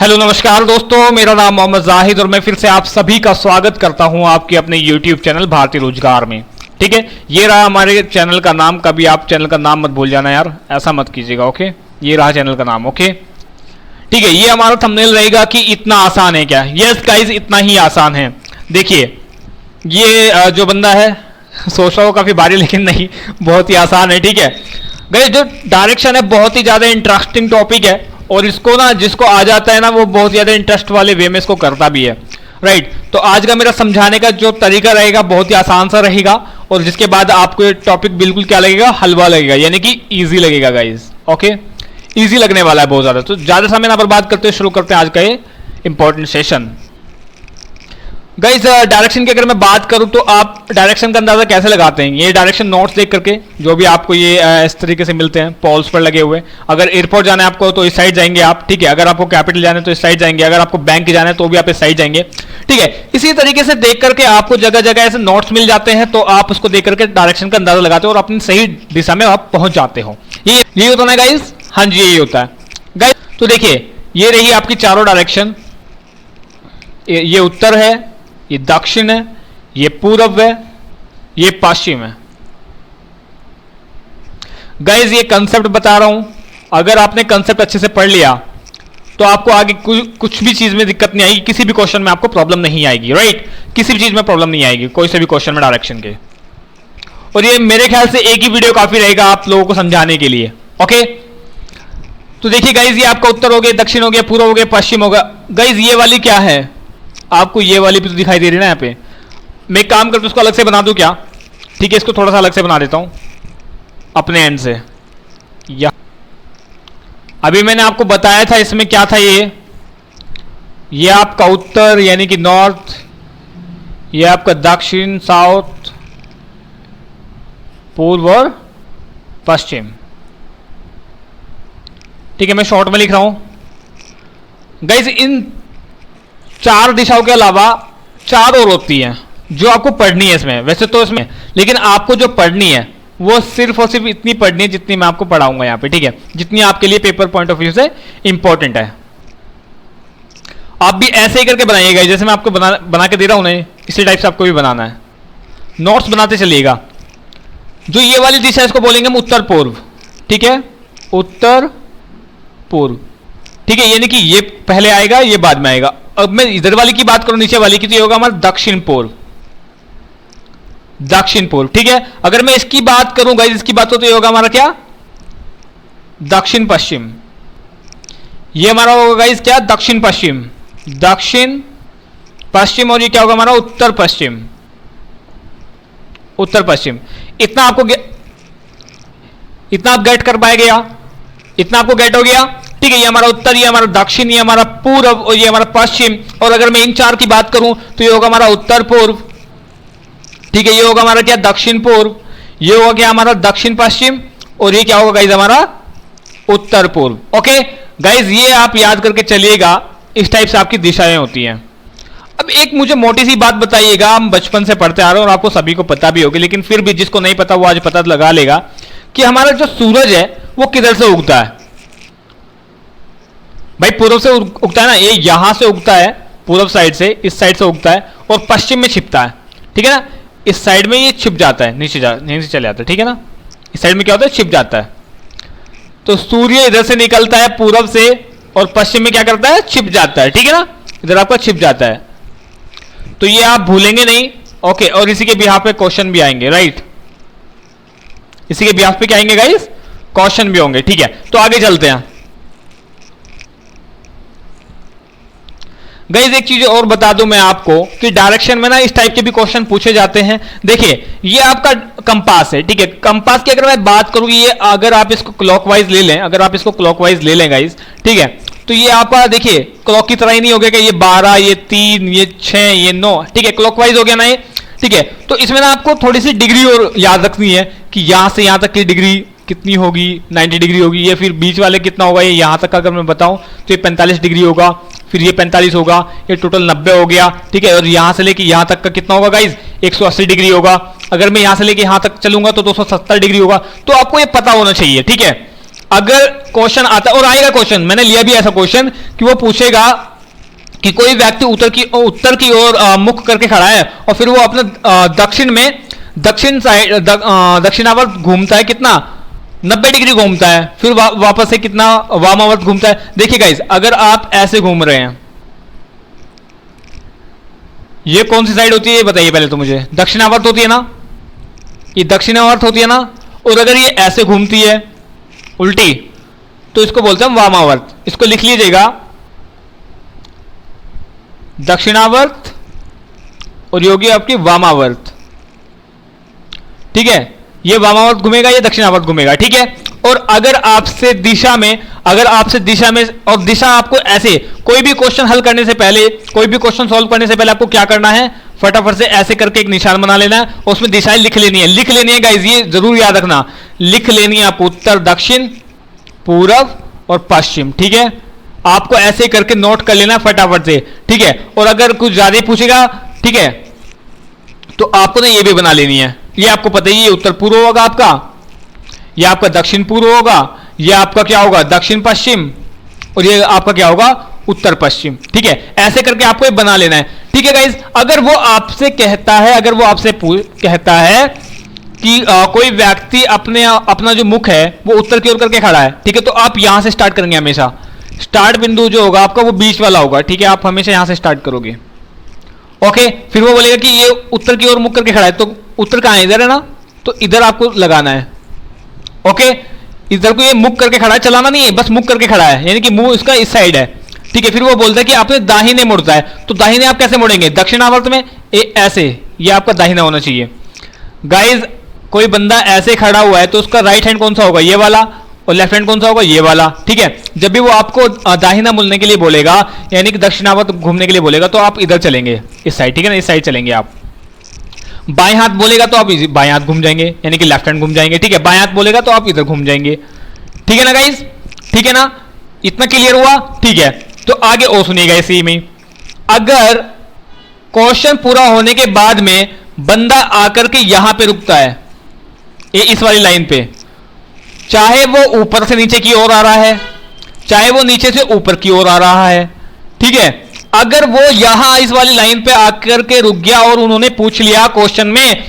Hello नमस्कार दोस्तों, मेरा नाम मोहम्मद जाहिद और मैं फिर से आप सभी का स्वागत करता हूं आपके अपने YouTube चैनल भारतीय रोजगार में। ठीक है, ये रहा हमारे चैनल का नाम। कभी आप चैनल का नाम मत भूल जाना यार, ऐसा मत कीजिएगा। ओके, ये रहा चैनल का नाम। ओके ठीक है, ये हमारा थंबनेल रहेगा कि इतना आसान है क्या। यस गाइस, इतना ही आसान है। देखिए ये जो बंदा है सोच रहा हो काफी भारी, लेकिन नहीं, बहुत ही आसान है। ठीक है गाइस, जो डायरेक्शन है बहुत ही ज्यादा इंटरेस्टिंग टॉपिक है और इसको ना जिसको आ जाता है ना वो बहुत ज्यादा इंटरेस्ट वाले वे में इसको करता भी है। राइट, तो आज का मेरा समझाने का जो तरीका रहेगा बहुत ही आसान सा रहेगा और जिसके बाद आपको ये टॉपिक बिल्कुल क्या लगेगा, हलवा लगेगा, यानी कि इजी लगेगा गाइस। ओके, इजी लगने वाला है बहुत ज्यादा। तो ज्यादा समय ना बर्बाद करते हुए शुरू करते हैं आज का ये इंपॉर्टेंट सेशन। गाइस डायरेक्शन की अगर मैं बात करूं तो आप डायरेक्शन का अंदाजा कैसे लगाते हैं, ये डायरेक्शन नोट्स देख करके जो भी आपको ये इस तरीके से मिलते हैं पॉल्स पर लगे हुए। अगर एयरपोर्ट जाना है आपको तो इस साइड जाएंगे आप। ठीक है, अगर आपको कैपिटल जाना है तो इस साइड जाएंगे, अगर आपको बैंक जाना है तो भी आप इस साइड जाएंगे। ठीक है, इसी तरीके से देख करके आपको जगह जगह ऐसे नोट्स मिल जाते हैं, तो आप उसको देख करके डायरेक्शन का अंदाजा लगाते हो और अपनी सही दिशा में आप पहुंच जाते हो। यही होता है गाइस। हाँ जी, यही होता है गाइस। तो देखिए ये रही आपकी चारों डायरेक्शन। ये उत्तर है, ये दक्षिण है, ये पूर्व है, ये पश्चिम है। गाइस ये कंसेप्ट बता रहा हूं, अगर आपने कंसेप्ट अच्छे से पढ़ लिया तो आपको आगे कुछ भी चीज में दिक्कत नहीं आएगी, किसी भी क्वेश्चन में आपको प्रॉब्लम नहीं आएगी। राइट, किसी भी चीज में प्रॉब्लम नहीं आएगी, कोई से भी क्वेश्चन में डायरेक्शन के। और ये मेरे ख्याल से एक ही वीडियो काफी रहेगा आप लोगों को समझाने के लिए। ओके, तो देखिए गाइस ये आपका उत्तर हो गया, दक्षिण हो गया, पूर्व हो गया, पश्चिम होगा। गाइस ये वाली क्या है, आपको ये वाली भी तो दिखाई दे रही है ना यहाँ पे। मैं एक काम करता हूँ, इसको अलग से बना दूं क्या। ठीक है, इसको थोड़ा सा अलग से बना देता हूँ अपने एंड से। या अभी मैंने आपको बताया था इसमें क्या था, ये आपका उत्तर यानी कि नॉर्थ, ये आपका दक्षिण साउथ, पूर्व और पश्चिम। ठीक है, मैं शॉर्ट में लिख रहा हूं गाइस। इन चार दिशाओं के अलावा चार और होती हैं जो आपको पढ़नी है इसमें। वैसे तो इसमें, लेकिन आपको जो पढ़नी है वो सिर्फ और सिर्फ इतनी पढ़नी है जितनी मैं आपको पढ़ाऊंगा यहाँ पे। ठीक है, जितनी आपके लिए पेपर पॉइंट ऑफ व्यू से इंपॉर्टेंट है। आप भी ऐसे ही करके बनाइएगा, जैसे मैं आपको बना के दे रहा हूं ना, इसी टाइप से आपको भी बनाना है। नोट्स बनाते चलिएगा। जो ये वाली दिशा इसको बोलेंगे हम उत्तर पूर्व। ठीक है, उत्तर पूर्व। ठीक है, यानी कि ये पहले आएगा, ये बाद में आएगा। अब मैं इधर वाली की बात करूं, नीचे वाली की, तो ये होगा हमारा दक्षिण पूर्व। दक्षिण पूर्व। ठीक है, अगर मैं इसकी बात करूं गाइस, इसकी बात हो तो ये होगा हमारा क्या, दक्षिण पश्चिम। ये हमारा होगा गाइस क्या, दक्षिण पश्चिम। दक्षिण पश्चिम। और ये क्या होगा हमारा, उत्तर पश्चिम। उत्तर पश्चिम। इतना आप गेट कर पाएंगे या इतना आपको गेट हो गया। ठीक है, ये हमारा उत्तर, ये हमारा दक्षिण, ये हमारा पूर्व और ये हमारा पश्चिम। और अगर मैं इन चार की बात करूं तो ये होगा हमारा उत्तर पूर्व। ठीक है, ये होगा हमारा क्या, दक्षिण पूर्व। ये होगा क्या हमारा, दक्षिण पश्चिम। और ये क्या होगा गाइज, हमारा उत्तर पूर्व। ओके गाइज, ये आप याद करके चलिएगा, इस टाइप से आपकी दिशाएं होती हैं। अब एक मुझे मोटी सी बात बताइएगा, हम बचपन से पढ़ते आ रहे हैं और आपको सभी को पता भी होगी, लेकिन फिर भी जिसको नहीं पता वो आज पता लगा लेगा कि हमारा जो सूरज है वो किधर से उगता है। भाई पूर्व से उगता है ना, ये यहां से उगता है, पूर्व साइड से, इस साइड से उगता है और पश्चिम में छिपता है। ठीक है ना, इस साइड में ये छिप जाता है, नीचे चले जाता है। ठीक है ना, इस साइड में क्या होता है, छिप जाता है। तो सूर्य इधर से निकलता है पूर्व से और पश्चिम में क्या करता है, छिप जाता है। ठीक है ना, इधर आपका छिप जाता है। तो ये आप भूलेंगे नहीं। ओके, और इसी के बिहाफ पे क्वेश्चन भी आएंगे। राइट, इसी के बिहाफ पे क्या आएंगे गाइस, क्वेश्चन भी होंगे। ठीक है, तो आगे चलते हैं गाइस। एक चीज और बता दूं मैं आपको कि डायरेक्शन में ना इस टाइप के भी क्वेश्चन पूछे जाते हैं। देखिए ये आपका कंपास है। ठीक है, कंपास की अगर मैं बात करूं, ये अगर आप इसको क्लॉकवाइज ले लें, अगर आप इसको क्लॉकवाइज ले लें गाइस, ठीक है, तो ये आपका देखिए क्लॉक की तरह ही नहीं हो गया कि ये 12, ये 3, ये 6, ये 9। ठीक है, क्लॉकवाइज हो गया ना ये। ठीक है, तो इसमें ना आपको थोड़ी सी डिग्री और याद रखनी है कि यहां से यहां तक की डिग्री कितनी होगी, 90 डिग्री होगी। ये फिर बीच वाले कितना होगा, ये यहां तक अगर मैं बताऊं तो ये 45 डिग्री होगा, फिर ये 45 होगा, ये टोटल 90 हो गया। ठीक है, और यहां से लेके यहां तक का कितना होगा गाइज, 180 डिग्री होगा। अगर मैं यहां से लेके यहां तक चलूंगा तो 270 डिग्री होगा। तो आपको ये पता होना चाहिए। ठीक है, अगर क्वेश्चन आता और आएगा क्वेश्चन, मैंने लिया भी ऐसा क्वेश्चन कि वो पूछेगा कि कोई व्यक्ति उत्तर की ओर मुख करके खड़ा है और फिर वो अपने दक्षिण में दक्षिण साइड दक्षिणावर्त घूमता है, कितना 90 डिग्री घूमता है, फिर वापस से कितना वामावर्त घूमता है। देखिए गाइस, अगर आप ऐसे घूम रहे हैं, ये कौन सी साइड होती है ये बताइए पहले तो मुझे। दक्षिणावर्त होती है ना, ये दक्षिणावर्त होती है ना। और अगर ये ऐसे घूमती है उल्टी तो इसको बोलते हैं वामावर्त। इसको लिख लीजिएगा, दक्षिणावर्त और योगी आपकी वामावर्त। ठीक है, ये वामावर्त घूमेगा, ये दक्षिणावर्त घूमेगा। ठीक है, और अगर आपसे दिशा में और दिशा आपको ऐसे कोई भी क्वेश्चन हल करने से पहले, कोई भी क्वेश्चन सॉल्व करने से पहले आपको क्या करना है, फटाफट से ऐसे करके एक निशान बना लेना है और उसमें दिशाएं लिख लेनी है गाइस, ये जरूर याद रखना, लिख लेनी है आपको उत्तर, दक्षिण, पूर्व और पश्चिम। ठीक है, आपको ऐसे करके नोट कर लेना फटाफट से। ठीक है, और अगर कुछ ज्यादा पूछेगा, ठीक है, तो आपको ना ये भी बना लेनी है। ये आपको पता ही, ये उत्तर पूर्व होगा आपका, ये आपका दक्षिण पूर्व होगा, ये आपका क्या होगा दक्षिण पश्चिम, और ये आपका क्या होगा उत्तर पश्चिम। ठीक है, ऐसे करके आपको ये बना लेना है। ठीक है गाइस, अगर वो आपसे कहता है कि कोई व्यक्ति अपना जो मुख है वो उत्तर की ओर करके खड़ा है, ठीक है, तो आप यहां से स्टार्ट करेंगे हमेशा। स्टार्ट बिंदु जो होगा आपका वो बीच वाला होगा। ठीक है, आप हमेशा यहां से स्टार्ट करोगे। ओके, फिर वो बोलेगा कि ये उत्तर की ओर मुख करके खड़ा है, तो उत्तर कहां है, इधर है ना, तो इधर आपको लगाना है। ओके, इधर को ये मुख करके खड़ा है, चलाना नहीं है, बस मुख करके खड़ा है, यानी कि मुंह इसका इस साइड है। ठीक है, फिर वो बोलता है कि आपने दाहिने मुड़ता है, तो दाहिने आप कैसे मुड़ेंगे, दक्षिणावर्त में ऐसे, ये आपका दाहिना होना चाहिए। गाइज, कोई बंदा ऐसे खड़ा हुआ है तो उसका राइट हैंड कौन सा होगा, ये वाला, और लेफ्ट हैंड कौन सा होगा, ये वाला। ठीक है, जब भी वो आपको दाहिना मुड़ने के लिए बोलेगा, यानी कि दक्षिणावर्त घूमने के लिए बोलेगा, तो आप इधर चलेंगे, इस साइड। ठीक है ना, इस साइड चलेंगे आप। बाएं हाथ बोलेगा तो आप बाएं हाथ घूम जाएंगे, यानी कि लेफ्ट हैंड घूम जाएंगे। ठीक है, बाएं हाथ बोलेगा तो आप इधर घूम जाएंगे। ठीक है ना गाइज, ठीक है ना, इतना क्लियर हुआ। ठीक है, तो आगे और सुनिएगा इसी में, अगर क्वेश्चन पूरा होने के बाद में बंदा आकर के यहां पे रुकता है, ये इस वाली लाइन पे, चाहे वो ऊपर से नीचे की ओर आ रहा है, चाहे वो नीचे से ऊपर की ओर आ रहा है। ठीक है, अगर वो यहां इस वाली लाइन पे आकर के रुक गया और उन्होंने पूछ लिया क्वेश्चन में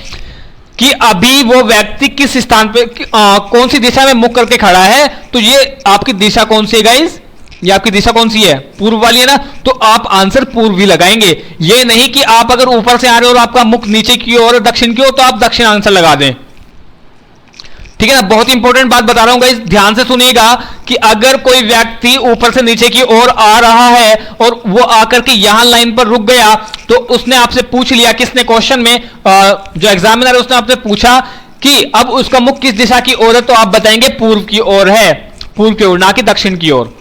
कि अभी वो व्यक्ति किस स्थान पे कौन सी दिशा में मुख करके खड़ा है, तो ये आपकी दिशा कौन सी है गाइस, ये आपकी दिशा कौन सी है, पूर्व वाली है ना, तो आप आंसर पूर्व ही लगाएंगे। ये नहीं कि आप अगर ऊपर से आ रहे हो और आपका मुख नीचे की ओर दक्षिण की ओर, तो आप दक्षिण आंसर लगा दें। ठीक है ना, बहुत इंपॉर्टेंट बात बता रहा हूं गाइस, ध्यान से सुनिएगा कि अगर कोई व्यक्ति ऊपर से नीचे की ओर आ रहा है और वो आकर के यहां लाइन पर रुक गया, तो उसने आपसे पूछ लिया, किसने क्वेश्चन में जो एग्जामिनर है उसने आपसे पूछा कि अब उसका मुख किस दिशा की ओर है, तो आप बताएंगे पूर्व की ओर है, पूर्व की ओर, ना कि दक्षिण की ओर।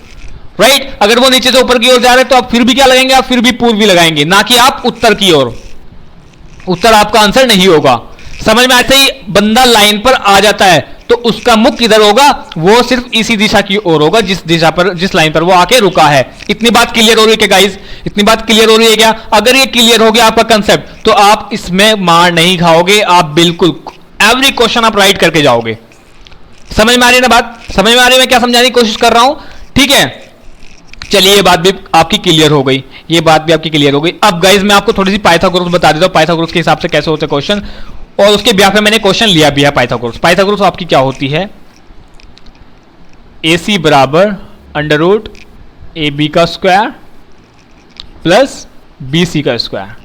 राइट, अगर वो नीचे से ऊपर की ओर जा रहे हैं तो आप फिर भी क्या लगाएंगे, आप फिर भी पूर्व भी लगाएंगे, ना कि आप उत्तर की ओर। उत्तर आपका आंसर नहीं होगा। समझ में ऐसे ही बंदा लाइन पर आ जाता है तो उसका मुख किधर होगा, वो सिर्फ इसी दिशा की ओर होगा जिस लाइन पर वो आके रुका है। इतनी बात क्लियर हो रही है क्या गाइस, इतनी बात क्लियर हो रही है क्या? अगर ये क्लियर हो गया आपका कंसेप्ट, तो आप इसमें मार नहीं खाओगे, आप बिल्कुल एवरी क्वेश्चन आप राइट करके जाओगे। समझ में आ रही है ना बात, समझ में आ रही है मैं क्या समझाने की कोशिश कर रहा हूं? ठीक है, चलिए ये बात भी आपकी क्लियर हो गई, ये बात भी आपकी क्लियर हो गई। अब गाइस मैं आपको थोड़ी सी पाइथागोरस बता देता हूं, पाइथागोरस के हिसाब से कैसे होते क्वेश्चन, और उसके ब्याह पे मैंने क्वेश्चन लिया भी है। पाइथागोरस आपकी क्या होती है, AC बराबर अंडर रूट AB का स्क्वायर प्लस BC का स्क्वायर।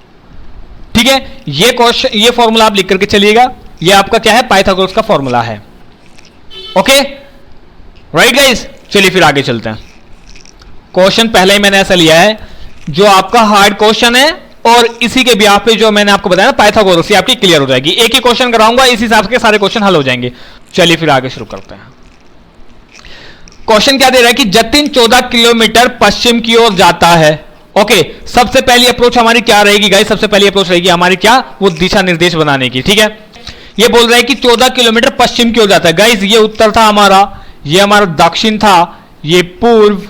ठीक है, ये क्वेश्चन, ये फॉर्मूला आप लिख करके चलिएगा, ये आपका क्या है, पाइथागोरस का फॉर्मूला है। ओके राइट गाइस, चलिए फिर आगे चलते हैं। क्वेश्चन पहले ही मैंने ऐसा लिया है जो आपका हार्ड क्वेश्चन है, और इसी के ब्याह पे जो मैंने आपको बताया पाइथागोरस, ये आपकी क्लियर हो जाएगी। एक ही क्वेश्चन कराऊंगा, इस हिसाब से सारे क्वेश्चन हल हो जाएंगे। चलिए फिर आगे शुरू करते हैं। क्वेश्चन क्या दे रहा है कि जतिन 14 किलोमीटर पश्चिम की ओर जाता है। ओके, सबसे पहली अप्रोच हमारी क्या रहेगी गाइस, सबसे पहली अप्रोच रहेगी हमारी क्या, वो दिशा निर्देश बनाने की। ठीक है, ये बोल रहा है कि 14 किलोमीटर पश्चिम की ओर जाता है। गाइस ये उत्तर था हमारा, ये हमारा दक्षिण था, ये पूर्व,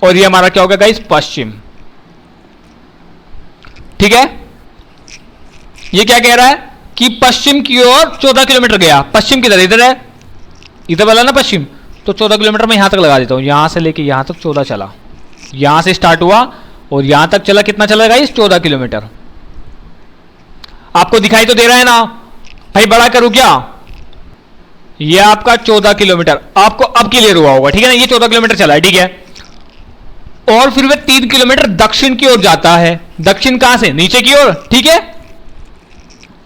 और ये हमारा क्या होगा गाइस, पश्चिम। ठीक है, ये क्या कह रहा है कि पश्चिम की ओर 14 किलोमीटर गया। पश्चिम किधर, इधर है, इधर वाला ना पश्चिम, तो 14 किलोमीटर मैं यहां तक लगा देता हूं, यहां से लेके यहां तक 14 चला, यहां से स्टार्ट हुआ और यहां तक चला, कितना चला गाइस 14 किलोमीटर। आपको दिखाई तो दे रहा है ना भाई, बड़ा करूं क्या, ये आपका 14 किलोमीटर आपको अब क्लियर हुआ होगा, ठीक है ना, ये 14 किलोमीटर चला है, ठीक है। और फिर वह 3 किलोमीटर दक्षिण की ओर जाता है, दक्षिण कहां से, नीचे की ओर, ठीक है,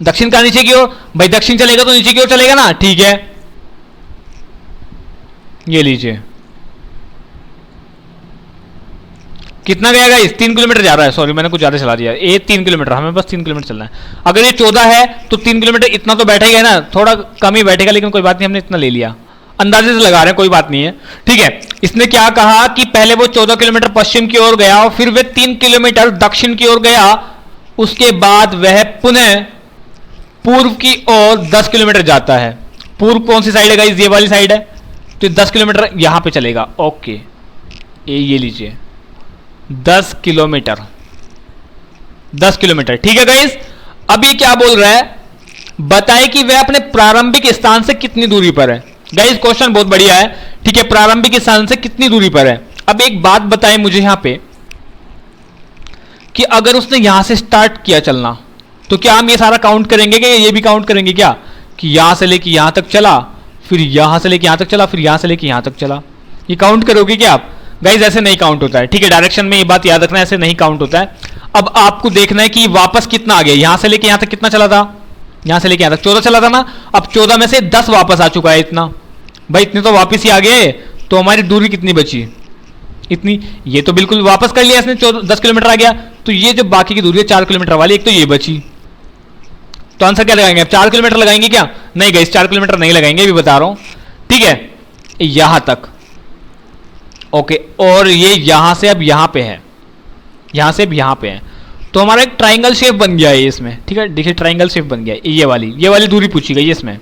दक्षिण का नीचे की ओर, भाई दक्षिण चलेगा तो नीचे की ओर चलेगा ना, ठीक है। ये लीजिए कितना गया गाइस, 3 किलोमीटर जा रहा है, सॉरी मैंने कुछ ज्यादा चला दिया, ये 3 किलोमीटर, हमें बस 3 किलोमीटर चलना है। अगर ये 14 है तो 3 किलोमीटर इतना तो बैठेगा ना, थोड़ा कम ही बैठेगा, लेकिन कोई बात नहीं, हमने इतना ले लिया, अंदाजे से लगा रहे हैं, कोई बात नहीं है, ठीक है। इसने क्या कहा कि पहले वो 14 किलोमीटर पश्चिम की ओर गया और फिर वह 3 किलोमीटर दक्षिण की ओर गया, उसके बाद वह पुनः पूर्व की ओर 10 किलोमीटर जाता है। पूर्व कौन सी साइड है गाइस, ये वाली साइड है, तो 10 किलोमीटर यहां पे चलेगा, ओके। ये लीजिए 10 किलोमीटर, 10 किलोमीटर, ठीक है गाइस। अब ये क्या बोल रहा है, बताए कि वह अपने प्रारंभिक स्थान से कितनी दूरी पर है। गाइस क्वेश्चन बहुत बढ़िया है, ठीक है, प्रारंभिक स्थान से कितनी दूरी पर है। अब एक बात बताए मुझे यहां पे कि अगर उसने यहां से स्टार्ट किया चलना, तो क्या हम ये सारा काउंट करेंगे क्या, ये भी काउंट करेंगे क्या, कि यहां से लेके यहां तक चला, फिर यहां से लेके यहां तक चला, फिर यहां से लेके यहां तक चला, ये काउंट करोगे क्या आप। गाइज ऐसे नहीं काउंट होता है, ठीक है, डायरेक्शन में ये बात याद रखना, ऐसे नहीं काउंट होता है। अब आपको देखना है कि वापस कितना आ गया, यहां से लेके यहां तक कितना चला था, यहां से लेके यहां तक 14 चला था ना, अब 14 में से 10 वापस आ चुका है, इतना भाई, इतने तो वापस ही आ गए, तो हमारी दूरी कितनी बची, इतनी, ये तो बिल्कुल वापस कर लिया इसने, 10 किलोमीटर आ गया, तो ये जो बाकी की दूरी है 4 किलोमीटर वाली, एक तो ये बची, तो आंसर क्या लगाएंगे, अब 4 किलोमीटर लगाएंगे क्या, नहीं गाइस 4 किलोमीटर नहीं लगाएंगे, अभी बता रहा हूं, ठीक है, यहां तक, ओके। और ये यहां से अब यहां पे है, यहां से अब यहां पे है, तो हमारा एक ट्राइंगल शेप बन गया है इसमें, ठीक है, देखिए ट्राइंगल शेप बन गया है, ये वाली दूरी पूछी गई है इसमें।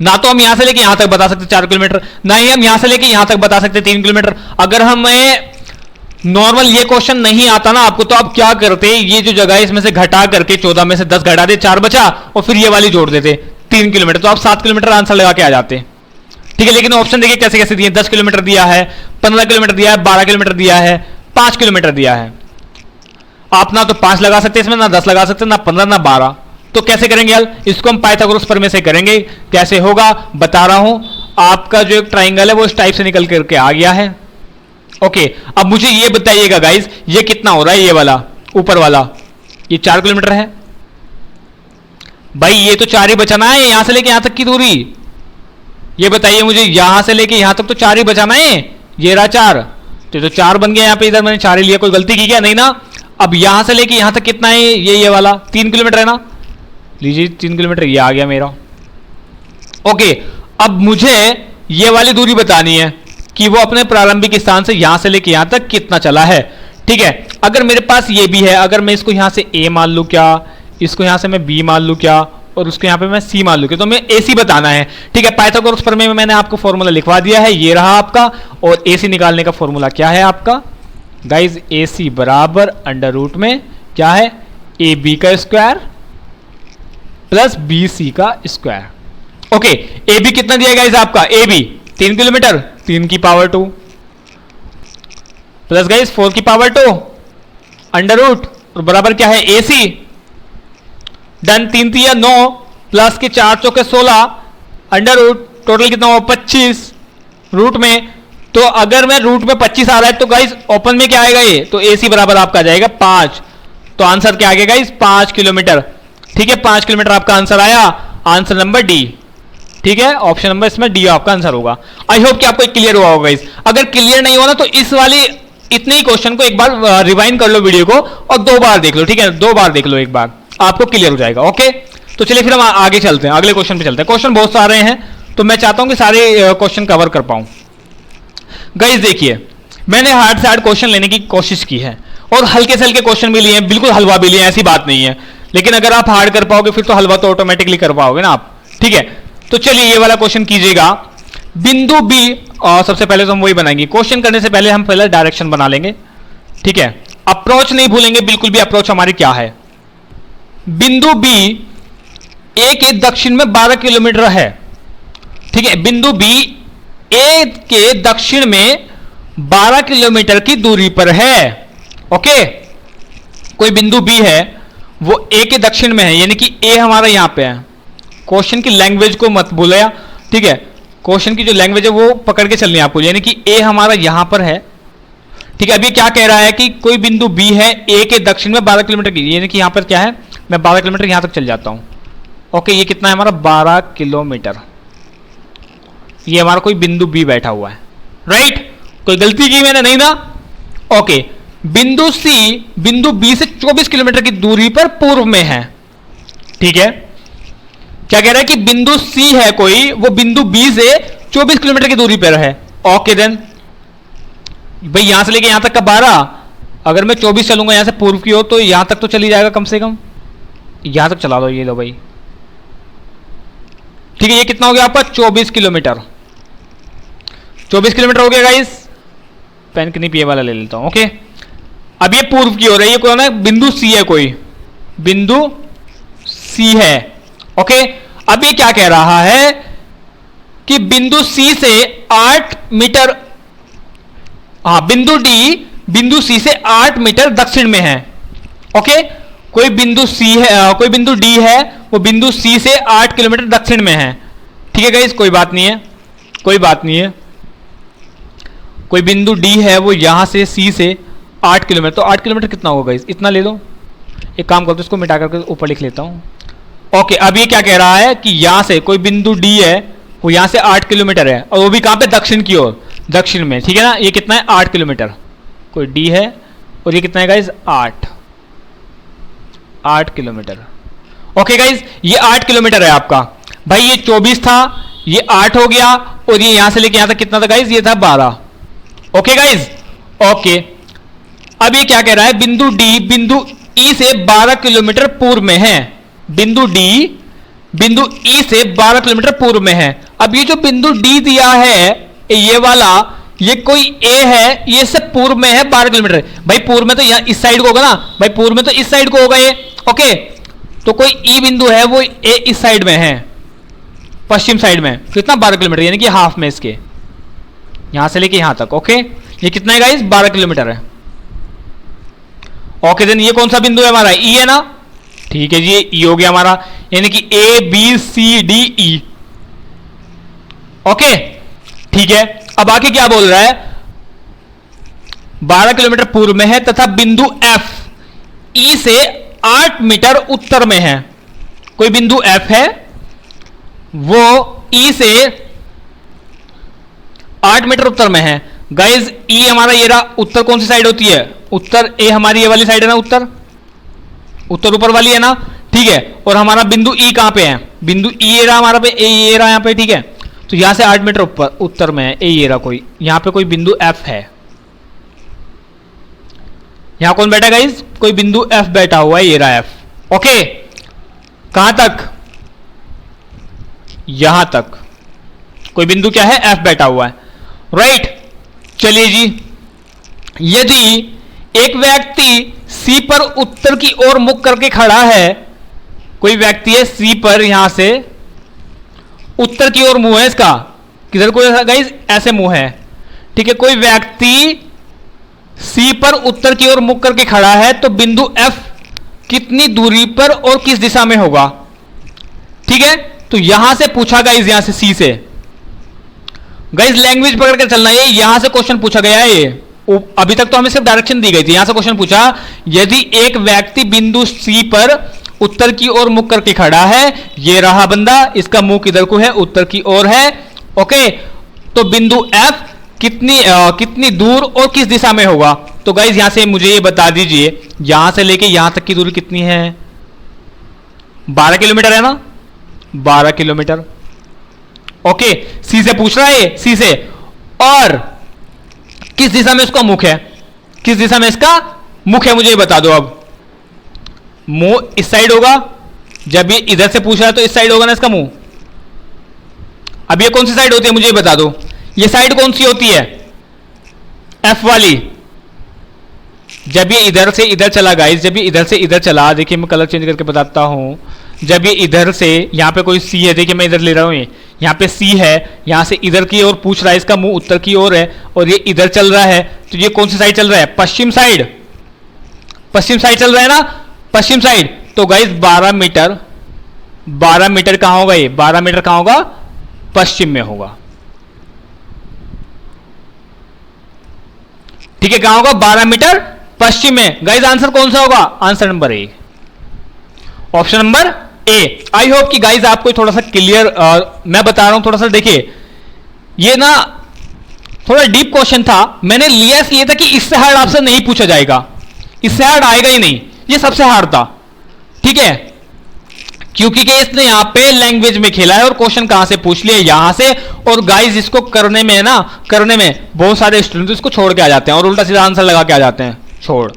ना तो हम यहां से लेके यहां तक बता सकते 4 किलोमीटर, ना ही हम यहां से लेके यहां तक बता सकते 3 किलोमीटर। अगर हमें नॉर्मल ये क्वेश्चन नहीं आता ना आपको, तो आप क्या करते, ये जो जगह है इसमें से घटा करके 14 में से 10 घटा दे, 4 बचा, और फिर ये वाली जोड़ देते 3 किलोमीटर, तो आप 7 किलोमीटर आंसर लगा के आ जाते, ठीक है। लेकिन ऑप्शन देखिए कैसे कैसे दिए, 10 किलोमीटर दिया है, 15 किलोमीटर दिया है, 12 किलोमीटर दिया है, 5 किलोमीटर दिया है। आप ना तो 5 लगा सकते इसमें, ना 10 लगा सकते, ना 15, ना 12, तो कैसे करेंगे यार, इसको हम पाइथागोरस प्रमेय से करेंगे। कैसे होगा बता रहा हूं, आपका जो एक ट्राइंगल है वो इस टाइप से निकल करके आ गया है, ओके। अब मुझे ये बताइएगा गाइस, ये कितना हो रहा है, ये वाला ऊपर वाला, ये 4 किलोमीटर है भाई, ये तो 4 ही बचाना है, यहां से लेके यहां तक की दूरी, ये बताइए मुझे, यहां से लेके यहां तक तो 4 ही बचाना है, ये रहा 4, तो 4 बन गया, यहां पे इधर मैंने 4 ही लिया, कोई गलती की क्या, नहीं ना। अब यहां से लेके यहां तक कितना है, ये वाला 3 किलोमीटर है ना, लीजिए 3 किलोमीटर ये आ गया मेरा, ओके। अब मुझे ये वाली दूरी बतानी है कि वो अपने प्रारंभिक स्थान से यहां से लेके यहां तक कितना चला है, ठीक है। अगर मेरे पास ये भी है, अगर मैं इसको यहां से ए मान लूं क्या, इसको यहां से मैं बी मान लूं क्या, और उसको यहां पे मैं सी मान लूं क्या, तो मैं एसी बताना है, ठीक है। पाइथागोरस प्रमेय में मैंने आपको फॉर्मूला लिखवा दिया है, ये रहा आपका, और एसी निकालने का फॉर्मूला क्या है आपका गाइज, एसी बराबर अंडर रूट में क्या है, ए बी का स्क्वायर प्लस बी सी का स्क्वायर, ओके। ए बी कितना दिया गाइज आपका, ए बी 3 किलोमीटर, 3 की पावर 2 प्लस गाइज 4 की पावर 2 अंडर रूट, और बराबर क्या है ए सी, डन, 3 3 9 प्लस के 4 चौके 16 अंडर रूट, टोटल कितना हुआ 25 रूट में। तो अगर मैं रूट में 25 आ रहा है तो गाइस ओपन में क्या आएगा, ये तो एसी बराबर आपका जाएगा 5, तो आंसर क्या आ गया गाइस 5 किलोमीटर, ठीक है। 5 किलोमीटर आपका आंसर आया, आंसर नंबर डी, ठीक है, ऑप्शन नंबर इसमें डी आपका आंसर होगा। आई होप कि आपको क्लियर हुआ होगा गाइस, अगर क्लियर नहीं हुआ ना तो इस वाली इतने ही क्वेश्चन को एक बार रिवाइंड कर लो वीडियो को, और 2 बार देख लो, ठीक है, 2 बार देख लो, एक बार आपको क्लियर हो जाएगा, ओके। तो चलिए फिर हम आगे चलते हैं, अगले क्वेश्चन पे चलते हैं। क्वेश्चन बहुत सारे हैं, तो मैं चाहता हूं कि सारे क्वेश्चन कवर कर पाऊं। गाइस देखिए, मैंने हार्ड से हार्ड क्वेश्चन लेने की कोशिश की है, और हल्के से हल्के क्वेश्चन भी लिए हैं, बिल्कुल हलवा भी लिए हैं, ऐसी बात नहीं है। लेकिन अगर आप हार्ड कर पाओगे फिर तो हलवा तो ऑटोमेटिकली कर पाओगे ना आप, ठीक है। तो चलिए ये वाला क्वेश्चन कीजिएगा, बिंदु बी, और सबसे पहले तो हम वही बनाएंगे, क्वेश्चन करने से पहले हम पहले डायरेक्शन बना लेंगे, ठीक है। अप्रोच नहीं भूलेंगे बिल्कुल भी, अप्रोच हमारी क्या है। बिंदु बी ए के दक्षिण में 12 किलोमीटर है, ठीक है। बिंदु बी ए के दक्षिण में 12 किलोमीटर की दूरी पर है। ओके, कोई बिंदु बी है, वो ए के दक्षिण में है, यानी कि ए हमारा यहां पे है। क्वेश्चन की लैंग्वेज को मत भूलिए, ठीक है, क्वेश्चन की जो लैंग्वेज है वो पकड़ के चलनी है आपको, यानी कि ए हमारा यहां पर है, ठीक है। अभी क्या कह रहा है कि कोई बिंदु बी है ए के दक्षिण में 12 किलोमीटर की, यानी कि यहां पर क्या है, मैं 12 किलोमीटर यहां तक चल जाता हूं। ओके, ये कितना है हमारा 12 किलोमीटर। ये हमारा कोई बिंदु बी बैठा हुआ है, राइट। कोई गलती की मैंने नहीं ना। ओके, बिंदु सी बिंदु बी से 24 किलोमीटर की दूरी पर पूर्व में है, ठीक है। क्या कह रहा है कि बिंदु सी है कोई, वो बिंदु बी से 24 किलोमीटर की दूरी पर है। ओके देन भाई यहां से लेके यहां तक का 12, अगर मैं 24 चलूंगा यहां से पूर्व की ओर तो यहां तक तो चली जाएगा कम से कम, यहां तक चला दो, ये लो भाई, ठीक है। ये कितना हो गया आपका 24 किलोमीटर, 24 किलोमीटर हो गया गाइस। पेन की नहीं वाला ले लेता हूं। ओके, अब ये पूर्व की ओर है, ये कौन है, बिंदु सी है, कोई बिंदु सी है। ओके, अब ये क्या कह रहा है कि बिंदु सी से 8 मीटर, हाँ बिंदु डी बिंदु सी से 8 मीटर दक्षिण में है। ओके, कोई बिंदु सी है, कोई बिंदु डी है, वो बिंदु सी से 8 किलोमीटर दक्षिण में है, ठीक है गाइस, कोई बात नहीं है, कोई बात नहीं है। कोई बिंदु डी है, वो यहां से सी से 8 किलोमीटर, तो 8 किलोमीटर कितना होगा गाइस, इतना ले लो। एक काम करते इसको मिटा करके ऊपर लिख लेता हूं। ओके, अब ये क्या कह रहा है कि यहां से कोई बिंदु डी है, वो यहां से 8 किलोमीटर है, और वो भी कहां पे, दक्षिण की ओर, दक्षिण में, ठीक है ना। ये कितना है 8 किलोमीटर, कोई डी है, और ये कितना है गाइस 8 किलोमीटर। ओके गाइस, ये 8 किलोमीटर है आपका। भाई ये 24 था, ये 8 हो गया, और ये यहां से लेके यहां तक कितना था गाइस, ये था 12। Okay guys, okay. अब ये क्या कह रहा है, बिंदु डी बिंदु ई से 12 किलोमीटर पूर्व में है, बिंदु डी बिंदु ई से 12 किलोमीटर पूर्व में है। अब ये जो बिंदु डी दिया है, ये वाला, ये कोई ए है, ये से पूर्व में है 12 किलोमीटर। भाई पूर्व में तो यहां इस साइड को होगा ना, भाई पूर्व में तो इस साइड को होगा ये। ओके, तो कोई ई बिंदु है, वो ए इस साइड में है, पश्चिम साइड में, कितना 12 किलोमीटर, यानी कि हाफ में इसके, यहां से लेके यहां तक। ओके, ये कितना है गाइस 12 किलोमीटर है। ओके देन ये कौन सा बिंदु है हमारा, ई है ना, ठीक है जी, ये ई हो गया हमारा, यानी कि A B C D E. Okay, ठीक है। अब आगे क्या बोल रहा है, 12 किलोमीटर पूर्व में है तथा बिंदु एफ ई से 8 मीटर उत्तर में है। कोई बिंदु एफ है, वो ई से 8 मीटर उत्तर में है। गाइज ई हमारा ये रहा, उत्तर कौन सी साइड होती है, उत्तर ए हमारी ये वाली साइड है ना, उत्तर उत्तर ऊपर वाली है ना, ठीक है। और हमारा बिंदु ई कहां पे है, बिंदु ई ये रहा हमारा पे, ए ये रहा यहां पे, ठीक है। तो यहां से 8 मीटर ऊपर उत्तर में है, ए ये रहा, कोई यहां पे कोई बिंदु एफ है। यहां कौन बैठा गाइज, कोई बिंदु एफ बैठा हुआ है, ये रहा एफ। ओके, कहां तक, यहां तक कोई बिंदु क्या है, एफ बैठा हुआ है, राइट। चलिए जी, यदि एक व्यक्ति सी पर उत्तर की ओर मुख करके खड़ा है, कोई व्यक्ति है सी पर, यहां से उत्तर की ओर मुंह है इसका, किधर को गाइस, ऐसे मुंह है, ठीक है। कोई व्यक्ति सी पर उत्तर की ओर मुख करके खड़ा है, तो बिंदु एफ कितनी दूरी पर और किस दिशा में होगा, ठीक है। तो यहां से पूछा गाइस, यहां से सी से, गाइस लैंग्वेज पकड़ कर चलना, ये यहां से क्वेश्चन पूछा गया है। ये अभी तक तो हमें सिर्फ डायरेक्शन दी गई थी, यहां से क्वेश्चन पूछा, यदि एक व्यक्ति बिंदु सी पर उत्तर की ओर मुख करके खड़ा है, ये रहा बंदा, इसका मुंह किधर को है, उत्तर की ओर है। ओके, तो बिंदु एफ कितनी दूर और किस दिशा में होगा। तो गाइस यहां से मुझे ये बता दीजिए, यहां से लेके यहां तक की दूरी कितनी है, 12 किलोमीटर है ना, 12 किलोमीटर। ओके, सी से पूछ रहा है, सी से, और किस दिशा में उसका मुख है, किस दिशा में इसका मुख है, मुझे बता दो। अब मुंह इस साइड होगा, जब ये इधर से पूछ रहा है तो इस साइड होगा ना इसका मुंह। अब ये कौन सी साइड होती है, मुझे बता दो, ये साइड कौन सी होती है, एफ वाली। जब ये इधर से इधर चला गाइस, जब ये इधर से इधर चला, देखिए मैं कलर चेंज करके बताता हूं, जब ये इधर से यहां पे कोई सी है, देखिए मैं इधर ले रहा हूं, यहाँ पे सी है, यहां से इधर की ओर पूछ रहा है, इसका मुंह उत्तर की ओर है और ये इधर चल रहा है, तो ये कौन सी साइड चल रहा है? पश्चिम साइड, पश्चिम साइड चल रहा है ना, पश्चिम साइड। तो गाइस 12 मीटर, 12 मीटर कहां होगा? ये 12 मीटर कहां होगा? पश्चिम में होगा। ठीक है, कहां होगा? 12 मीटर पश्चिम में। गाइस आंसर कौन सा होगा? Answer number A, option number A. I hope कि गाइस आपको थोड़ा सा क्लियर मैं बता रहा हूं, थोड़ा सा देखिए, ये ना थोड़ा डीप क्वेश्चन था, मैंने लिया इसलिए था कि इससे हार्ड आपसे नहीं पूछा जाएगा, इससे हार्ड आएगा ही नहीं, ये सबसे हार्ड था। ठीक है, क्योंकि इसने यहां पे लैंग्वेज में खेला है और क्वेश्चन कहां से पूछ लिया? यहां से। और गाइस इसको करने में ना, करने में बहुत सारे स्टूडेंट इसको छोड़ के आ जाते हैं और उल्टा सीधा आंसर लगा के आ जाते हैं छोड़।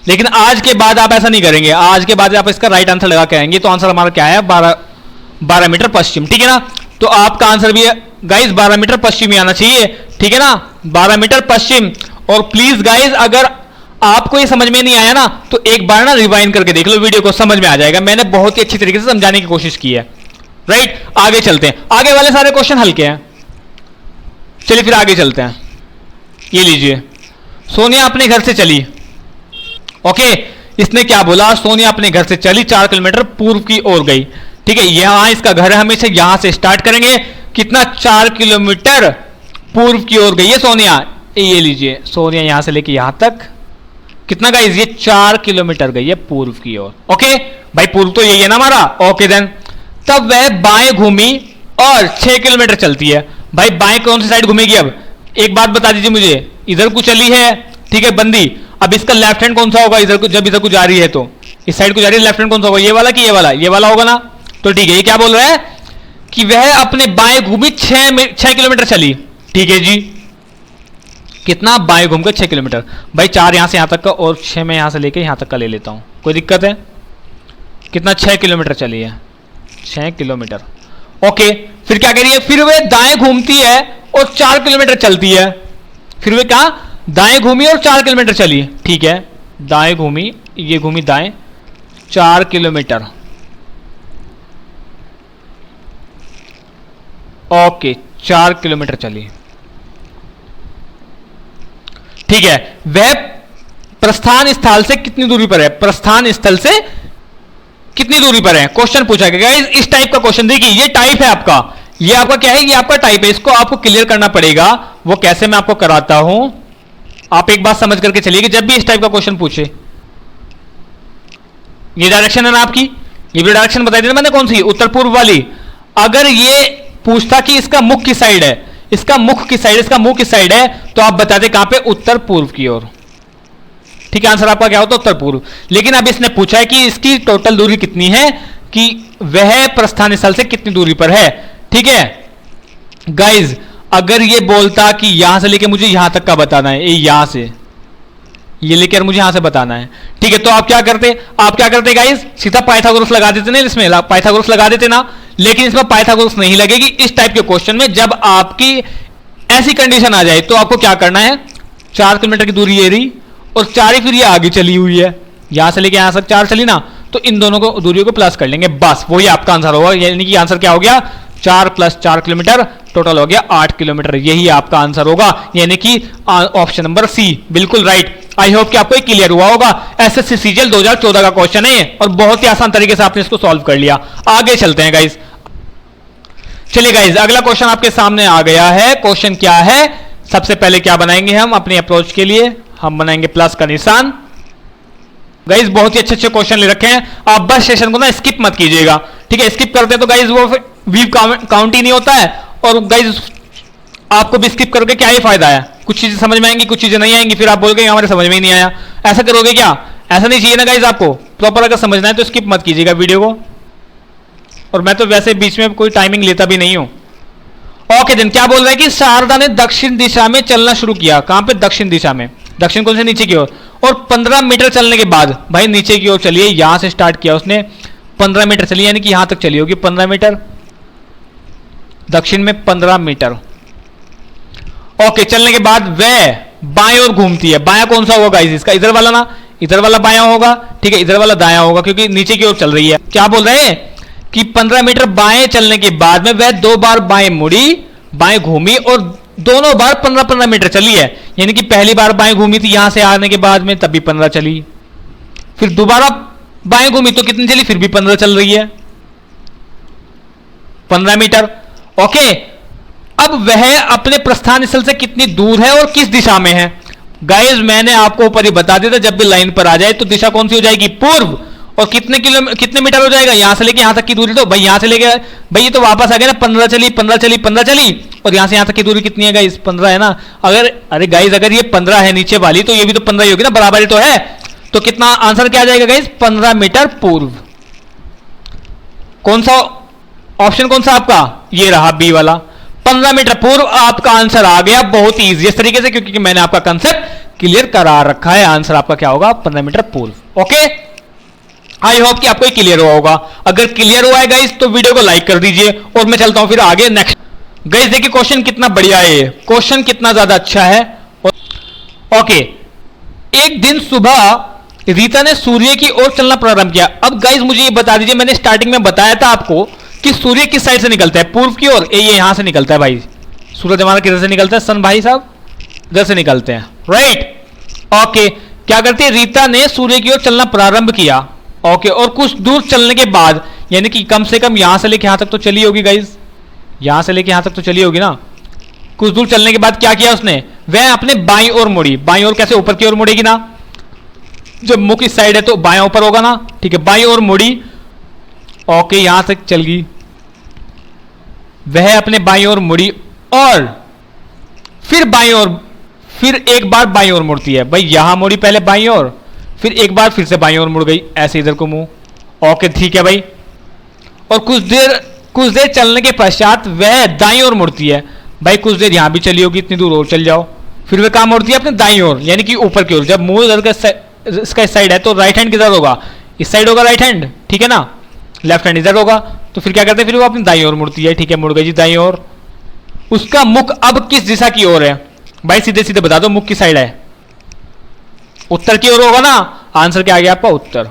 लेकिन आज के बाद आप ऐसा नहीं करेंगे, आज के बाद आप इसका राइट आंसर लगा के आएंगे। तो आंसर हमारा क्या है? 12 मीटर पश्चिम। ठीक है ना, तो आपका आंसर भी है गाइस 12 मीटर पश्चिम ही आना चाहिए। ठीक है ना, 12 मीटर पश्चिम। और प्लीज गाइस अगर आपको ये समझ में नहीं आया ना, तो एक बार ना रिवाइंड करके देख लो वीडियो को, समझ में आ जाएगा। मैंने बहुत ही अच्छी तरीके से समझाने की कोशिश की है। राइट, आगे चलते हैं, आगे वाले सारे क्वेश्चन हल्के हैं। चलिए फिर आगे चलते हैं। ये लीजिए, सोनिया अपने घर से चली। ओके, इसने क्या बोला? सोनिया अपने घर से चली, 4 किलोमीटर पूर्व की ओर गई। ठीक है, यहां इसका घर है, हमेशा यहां से स्टार्ट करेंगे। कितना? 4 किलोमीटर पूर्व की ओर गई है सोनिया। ये लीजिए, सोनिया यहां से लेके यहां तक कितना गाइस? ये 4 किलोमीटर गई है पूर्व की ओर। ओके भाई, पूर्व तो यही है ना हमारा। ओके देन, तब वह बाएं घूमी और 6 किलोमीटर चलती है। भाई बाएं कौन सी साइड घूमेगी? अब एक बात बता दीजिए मुझे, इधर को चली है, ठीक है बंदी। अब इसका लेफ्ट हैंड कौन सा होगा? इधर को, जब इधर को जा रही है तो इस साइड को जा रही है, लेफ्ट हैंड कौन सा होगा? ये वाला कि ये वाला? ये वाला होगा ना। तो ठीक है, ये क्या बोल रहा है कि वह अपने बाएं घूमी 6 किलोमीटर चली। ठीक है जी, कितना? बाएं घूमकर 6 किलोमीटर। भाई 4 यहां से यहां तक का और 6 में यहां से लेके यहां तक का ले लेता हूं, कोई दिक्कत है? कितना? 6 किलोमीटर चली है, 6 किलोमीटर। ओके, फिर क्या कह रही है? फिर वे दाएं घूमती है और 4 किलोमीटर चलती है। फिर वे कहा? दाएं घूमी और 4 किलोमीटर चली। ठीक है, दाएं घूमी, ये घूमी दाएं, 4 किलोमीटर। ओके, 4 किलोमीटर चली। ठीक है, वह प्रस्थान स्थल से कितनी दूरी पर है? प्रस्थान स्थल से कितनी दूरी पर है? क्वेश्चन पूछा गया इस टाइप का क्वेश्चन। देखिए ये टाइप है आपका, ये आपका क्या है? ये आपका टाइप है, इसको आपको क्लियर करना पड़ेगा। वो कैसे मैं आपको कराता हूं, आप एक बात समझ करके चलिए कि जब भी इस टाइप का क्वेश्चन पूछे, ये डायरेक्शन है ना आपकी, ये भी डायरेक्शन बताई थी मैंने, कौन सी? उत्तर पूर्व वाली। अगर ये पूछता कि इसका मुख किस साइड है, इसका मुख किस साइड, इसका मुंह किस साइड है, तो आप बताते कहां पे? उत्तर पूर्व की ओर। ठीक है, आंसर आपका क्या होता? उत्तर पूर्व। लेकिन अब इसने पूछा है कि इसकी टोटल दूरी कितनी है, कि वह प्रस्थान स्थल से कितनी दूरी पर है। ठीक है गाइज, अगर ये बोलता कि यहां से लेके मुझे यहां तक का बताना है, ये यहां से ये लेकर मुझे यहां से बताना है, ठीक है, तो आप क्या करते? आप क्या करते गाइज? सीधा पाइथागोरस लगा देते ना, इसमें पाइथागोरस लगा देते ना। लेकिन इसमें पाइथागोरस नहीं लगेगी इस टाइप के क्वेश्चन में। जब आपकी ऐसी कंडीशन आ जाए तो आपको क्या करना है? 4 किलोमीटर की दूरी ये रही और 4 ही फिर ये आगे चली हुई है, यहां से लेके यहां तक 4 चली ना, तो इन दोनों को दूरियों को प्लस कर लेंगे, बस वही आपका आंसर होगा। यानी कि आंसर क्या हो गया? 4 + 4 किलोमीटर, टोटल हो गया 8 किलोमीटर। यही आपका आंसर होगा, यानी कि ऑप्शन नंबर सी बिल्कुल राइट। आई होप कि आपको क्लियर हुआ होगा। एसएससी सीजीएल 2014 का क्वेश्चन है और बहुत ही आसान तरीके से आपने इसको सॉल्व कर लिया। आगे चलते हैं गाइज। चलिए गाइज, अगला क्वेश्चन आपके सामने आ गया है। क्वेश्चन क्या है? सबसे पहले क्या बनाएंगे हम अपनी अप्रोच के लिए? हम बनाएंगे प्लस का निशान। गाइज बहुत ही अच्छे अच्छे क्वेश्चन ले रखे हैं, आप बस सेशन को ना स्किप मत कीजिएगा। ठीक है, स्किप करते हैं तो गाइज वो व्यू काउंट ही नहीं होता है, और गाइज आपको भी स्किप करके क्या ही फायदा है? कुछ चीजें समझ में आएंगी, कुछ चीजें नहीं आएंगी, फिर आप बोलोगे हमारे समझ में ही नहीं आया। ऐसा करोगे क्या? ऐसा नहीं चाहिए ना गाइज। आपको प्रॉपर अगर समझना है तो स्किप मत कीजिएगा वीडियो को, और मैं तो वैसे बीच में कोई टाइमिंग लेता भी नहीं हूं। ओके देन, क्या बोल रहा है कि शारदा ने दक्षिण दिशा में चलना शुरू किया। कहां पे? दक्षिण दिशा में। दक्षिण कौन से? नीचे की ओर। और 15 मीटर चलने के बाद, भाई नीचे की ओर चलिए, यहां से स्टार्ट किया उसने, 15 मीटर चली, यानी कि यहां तक चली होगी 15 मीटर, दक्षिण में 15 मीटर। ओके, चलने के बाद वह बाएं ओर घूमती है। बायां कौन सा होगा गाइस? इसका इधर वाला ना, इधर वाला बायां होगा। ठीक है, इधर वाला दायां होगा, क्योंकि नीचे की ओर चल रही है। क्या बोल रहे हैं कि 15 मीटर बाएं चलने के बाद में वह 2 बार बाएं मुड़ी, बाएं घूमी और दोनों बार 15-15 मीटर चली है। यानी कि पहली बार बाएं घूमी थी यहां से आने के बाद में, तब भी 15 चली, फिर दोबारा बाएं घूमी तो कितनी चली, फिर भी 15 चल रही है, 15 मीटर। ओके, अब वह अपने प्रस्थान स्थल से कितनी दूर है और किस दिशा में है। गाइस मैंने आपको ऊपर ही बता दिया था, जब भी लाइन पर आ जाए तो दिशा कौन सी हो जाएगी, पूर्व। और कितने मीटर हो जाएगा, यहां से लेके यहां तक की दूरी, तो भाई यहां से लेके भाई ये तो वापस आ गया ना, 15 चली 15 चली 15 चली, और यहां से यहां तक की दूरी कितनी है गाइस, 15 है ना। अरे गाइस अगर ये 15 है नीचे वाली, तो ये भी तो 15 ही होगी ना, बराबर ही तो है। तो कितना आंसर क्या आ जाएगा गाइस, 15 मीटर पूर्व। कौन सा ऑप्शन, कौन सा आपका, ये रहा बी वाला, 15 मीटर पूर्व आपका आंसर आ गया। बहुत ही इजी तरीके से, क्योंकि मैंने आपका कंसेप्ट क्लियर करा रखा है। आंसर आपका क्या होगा, 15 मीटर पूर्व। ओके, आई होप कि आपको क्लियर हुआ होगा। अगर क्लियर हुआ है गाइस तो वीडियो को लाइक कर दीजिए और मैं चलता हूं फिर आगे नेक्स्ट। गाइस देखिए क्वेश्चन कितना बढ़िया है, क्वेश्चन कितना ज्यादा अच्छा है। ओके, एक दिन सुबह रीता ने सूर्य की ओर चलना प्रारंभ किया। अब गाइस मुझे ये बता दीजिए, मैंने स्टार्टिंग में बताया था आपको कि सूर्य किस साइड से निकलता है, पूर्व की ओर। ये यहां से निकलता है भाई, सूरज हमारा किधर से निकलता है, सन भाई साहब इधर से निकलते हैं, राइट। ओके, क्या करती है, रीता ने सूर्य की ओर चलना प्रारंभ किया। ओके, और कुछ दूर चलने के बाद, यानी कि कम से कम यहां से लेके यहां तक तो चली होगी गाइस, यहां से लेके यहां तक तो चली होगी ना। कुछ दूर चलने के बाद क्या किया उसने, वह अपने बाईं ओर मुड़ी। बाईं ओर कैसे, ऊपर की ओर मुड़ेगी ना, जब मुख इस साइड है तो बायां ऊपर होगा ना, ठीक है। बाईं ओर मुड़ी, ओके यहां तक चल गई, वह अपने बाईं ओर मुड़ी और फिर बाईं ओर, फिर एक बार बाईं ओर मुड़ती है। भाई यहां मुड़ी पहले बाईं ओर, फिर एक बार फिर से बाईं ओर मुड़ गई, ऐसे इधर को मुंह। ओके ठीक है भाई, और कुछ देर चलने के पश्चात वह दाईं ओर मुड़ती है। भाई कुछ देर यहां भी चली होगी, इतनी दूर और चल जाओ, फिर वह कहां मुड़ती है, अपने दाईं ओर, यानी कि ऊपर की ओर। जब मुंह इधर का इसका इस साइड है तो राइट हैंड किधर होगा, इस साइड होगा राइट हैंड, ठीक है ना, लेफ्ट हैंड इधर होगा। तो फिर क्या करते हैं, फिर वो अपनी दाईं ओर मुड़ती है, ठीक है, मुड़ गई जी दाईं ओर। उसका मुख अब किस दिशा की ओर है, भाई सीधे सीधे बता दो, मुख की साइड है, उत्तर की ओर होगा ना। आंसर क्या आ गया आपका, उत्तर।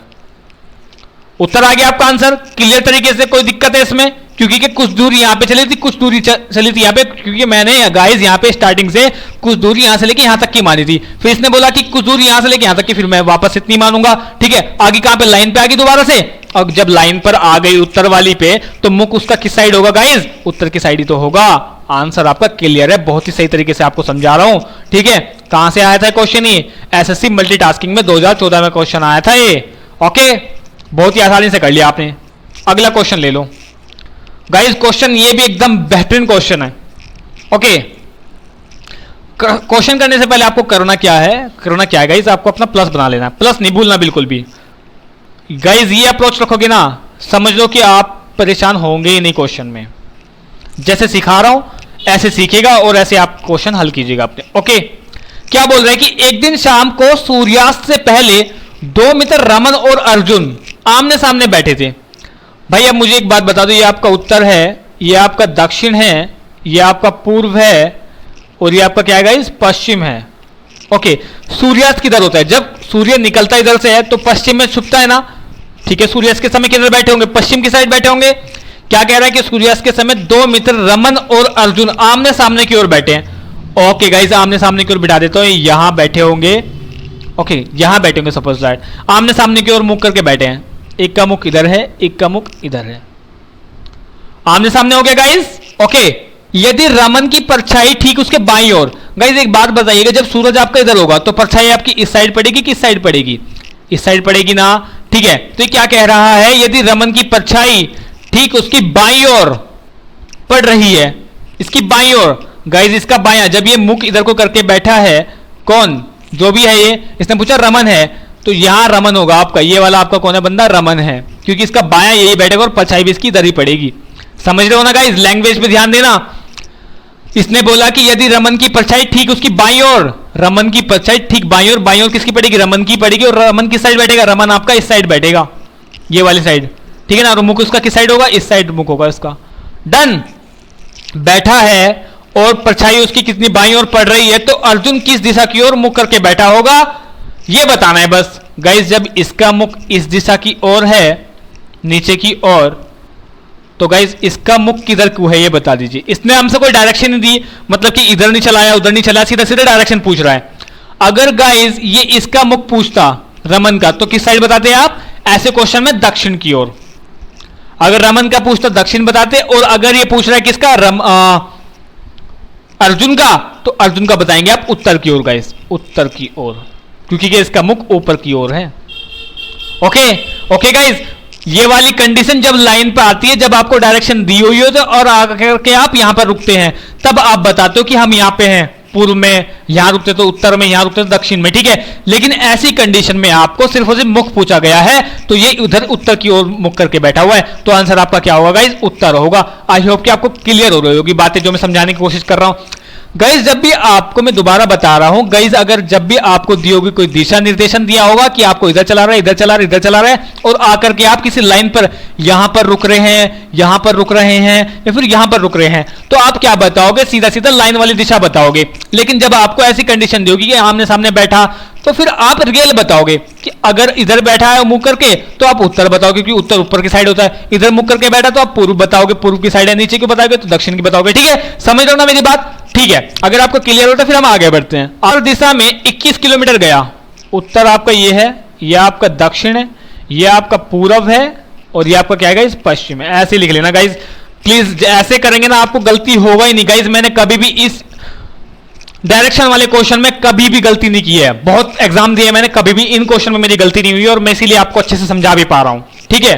उत्तर आ गया आपका आंसर, क्लियर तरीके से। कोई दिक्कत है इसमें, क्योंकि कुछ दूरी यहां पे चली थी, कुछ दूरी चली थी यहां पे, क्योंकि मैंने गाइस यहां पे स्टार्टिंग से कुछ दूरी यहां से लेके यहां तक की मानी थी, फिर इसने बोला कि कुछ दूरी यहां से लेके यहां तक की, फिर मैं वापस इतनी मानूंगा, ठीक है। आगे कहां पे, लाइन पे आ गई दोबारा से, और जब लाइन पर आ गई उत्तर वाली पे, तो मुख उसका किस साइड होगा गाइस, उत्तर की साइड ही तो होगा। आंसर आपका क्लियर है, बहुत ही सही तरीके से आपको समझा रहा हूं, ठीक है। कहां से आया था क्वेश्चन, ये एसएससी मल्टीटास्किंग में 2014 में क्वेश्चन आया था ये। ओके, बहुत ही आसानी से कर लिया आपने। अगला क्वेश्चन ले लो गाइस, क्वेश्चन ये भी एकदम बेहतरीन क्वेश्चन है। ओके, क्वेश्चन करने से पहले आपको करना क्या है गाइस, आपको अपना प्लस बना लेना है, प्लस नहीं भूलना बिल्कुल भी। गाइस ये अप्रोच रखोगे ना, समझ लो कि आप परेशान होंगे ही नहीं क्वेश्चन में। जैसे सिखा रहा हूं ऐसे सीखेगा और ऐसे आप क्वेश्चन हल कीजिएगा अपने। ओके, क्या बोल रहे हैं कि एक दिन शाम को सूर्यास्त से पहले 2 मित्र रमन और अर्जुन आमने सामने बैठे थे। भाई अब मुझे एक बात बता दो, ये आपका उत्तर है, ये आपका दक्षिण है, ये आपका पूर्व है, और ये आपका क्या है गाइस, पश्चिम है। ओके, सूर्यास्त किधर होता है, जब सूर्य निकलता इधर से है तो पश्चिम में छुपता है ना, ठीक है। सूर्यास्त के समय किधर बैठे होंगे, पश्चिम की साइड बैठे होंगे। क्या कह रहा है कि सूर्यास्त के समय 2 मित्र रमन और अर्जुन आमने सामने की ओर बैठे हैं। ओके गाइस, आमने सामने की ओर बिठा देता हूं, यहां बैठे होंगे। ओके, यहां बैठे होंगे, सपोज दैट आमने सामने की ओर मुख करके बैठे हैं, एक का मुख इधर है, एक का मुख इधर है, आमने सामने हो गया गाइस। ओके, यदि रमन की परछाई ठीक उसके बाईं ओर, गाइस एक बात बताइएगा, जब सूरज आपका इधर होगा तो परछाई आपकी इस साइड पड़ेगी, किस साइड पड़ेगी, इस साइड पड़ेगी ना, ठीक है। तो ये क्या कह रहा है, यदि रमन की परछाई ठीक उसकी बाईं ओर पड़ रही है, इसकी बाईं ओर गाइस, इसका बायां, जब ये मुख इधर को करके बैठा है, कौन जो भी है ये, इसने पूछा रमन है, तो यहां रमन होगा आपका, ये वाला आपका कौन है बंदा, रमन है, क्योंकि इसका बायां यही बैठेगा और परछाई भी इसकी इधर ही पड़ेगी। समझ रहे हो ना गाइस, लैंग्वेज पे ध्यान देना। इसने बोला कि यदि रमन की परछाई ठीक उसकी बाईं ओर, रमन की परछाई ठीक बाईं ओर, बाईं ओर किसकी पड़ेगी, रमन की पड़ेगी, और रमन किस साइड बैठेगा, रमन आपका इस साइड बैठेगा, ये वाली साइड, ठीक है ना। और मुख उसका किस साइड होगा, इस साइड मुख होगा इसका। डन, बैठा है और परछाई उसकी कितनी बाईं ओर पड़ रही है, तो अर्जुन किस दिशा की ओर मुख करके बैठा होगा, यह बताना है बस। गाइस जब इसका मुख इस दिशा की ओर है, नीचे की ओर, तो गाइज इसका मुख किधर क्यों है ये बता दीजिए। इसने हमसे कोई डायरेक्शन नहीं दी, मतलब कि इधर नहीं चलाया उधर नहीं चलाया, सीधा सीधा डायरेक्शन पूछ रहा है। अगर गाइज ये इसका मुख पूछता रमन का तो किस साइड बताते आप, ऐसे क्वेश्चन में दक्षिण की ओर। अगर रमन का पूछता दक्षिण बताते, और अगर ये पूछ रहा है किसका अर्जुन का, तो अर्जुन का बताएंगे आप उत्तर की ओर गाइज, उत्तर की ओर, क्योंकि इसका मुख ऊपर की ओर है। ओके ओके गाइज, ये वाली कंडीशन जब लाइन पे आती है, जब आपको डायरेक्शन दी हुई हो तो और आकर के आप यहां पर रुकते हैं, तब आप बताते हो कि हम यहां पे हैं पूर्व में, यहां रुकते तो उत्तर में, यहां रुकते तो दक्षिण में, ठीक है। लेकिन ऐसी कंडीशन में आपको सिर्फ और सिर्फ मुख पूछा गया है, तो ये उधर उत्तर की ओर मुख करके बैठा हुआ है, तो आंसर आपका क्या होगा गाइज, उत्तर होगा। आई होप कि आपको क्लियर हो रही होगी बातें जो मैं समझाने की कोशिश कर रहा हूं। गाइज जब भी आपको मैं दोबारा बता रहा हूं गाइज, अगर जब भी आपको दी होगी कोई दिशा निर्देशन दिया होगा कि आपको इधर चला रहा है, इधर चला रहा है, इधर चला रहा है, और आकर के आप किसी लाइन पर यहां पर रुक रहे हैं, यहां पर रुक रहे हैं, या फिर यहां पर रुक रहे हैं, तो आप क्या बताओगे, सीधा सीधा लाइन वाली दिशा बताओगे। लेकिन जब आपको ऐसी कंडीशन दी होगी कि आमने सामने बैठा, तो फिर आप रियल बताओगे कि अगर इधर बैठा है मुंह करके तो आप उत्तर बताओगे, क्योंकि उत्तर ऊपर की साइड होता है, इधर मुंह करके बैठा तो आप पूर्व बताओगे, पूर्व की साइड है, नीचे क्यों बताओगे तो दक्षिण की बताओगे। ठीक है, समझ लो ना मेरी बात, ठीक है। अगर आपको क्लियर होता है फिर हम आगे बढ़ते हैं। और दिशा में 21 किलोमीटर गया, उत्तर आपका ये है, ये आपका दक्षिण है, ये आपका पूर्व है, और ये आपका क्या है गाइस, पश्चिम है। ऐसे लिख लेना गाइस प्लीज, ऐसे करेंगे ना आपको गलती होगा ही नहीं गाइस। मैंने कभी भी इस डायरेक्शन वाले क्वेश्चन में कभी भी गलती नहीं की है, बहुत एग्जाम दिए मैंने, कभी भी इन क्वेश्चन में मेरी गलती नहीं हुई, और मैं इसीलिए आपको अच्छे से समझा भी पा रहा हूं। ठीक है,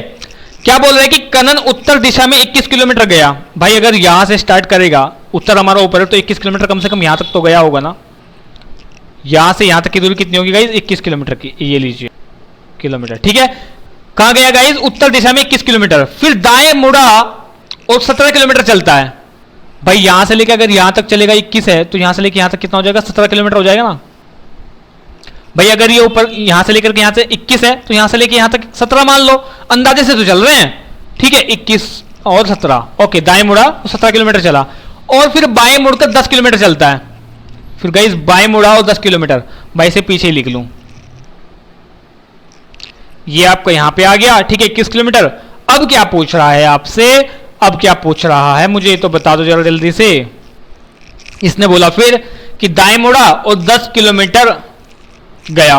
क्या बोल रहे हैं कि कनन उत्तर दिशा में 21 किलोमीटर गया। भाई अगर यहां से स्टार्ट करेगा, उत्तर हमारा ऊपर है, तो 21 किलोमीटर कम से कम यहां तक तो गया होगा ना। यहां से यहां तक की दूरी कितनी होगी गाइस, 21 किलोमीटर की, ये लीजिए किलोमीटर। ठीक है, कहां गया गाइस, उत्तर दिशा में 21 किलोमीटर। फिर दाएं मुड़ा और 17 किलोमीटर चलता है। भाई यहां से लेकर अगर यहां तक चलेगा 21 है, तो यहां से लेकर यहां तक कितना हो जाएगा, 17 किलोमीटर हो जाएगा ना। भाई अगर ये ऊपर यहां से लेकर के यहां से 21 है, तो यहां से लेकर यहां तक 17 मान लो, अंदाजे से तो चल रहे हैं। ठीक है, 21 और 17, ओके, दाएं मुड़ा तो 17 किलोमीटर चला, और फिर बाएं मुड़कर 10 किलोमीटर चलता है। फिर गाइस बाएं मुड़ा और 10 किलोमीटर, भाई से पीछे ही लिख लूं, ये आपका यहां पे आ गया। ठीक है, 21 किलोमीटर। अब क्या पूछ रहा है आपसे, अब क्या पूछ रहा है मुझे तो बता दो जरा जल्दी से। इसने बोला फिर कि दाएं मुड़ा और 10 किलोमीटर गया।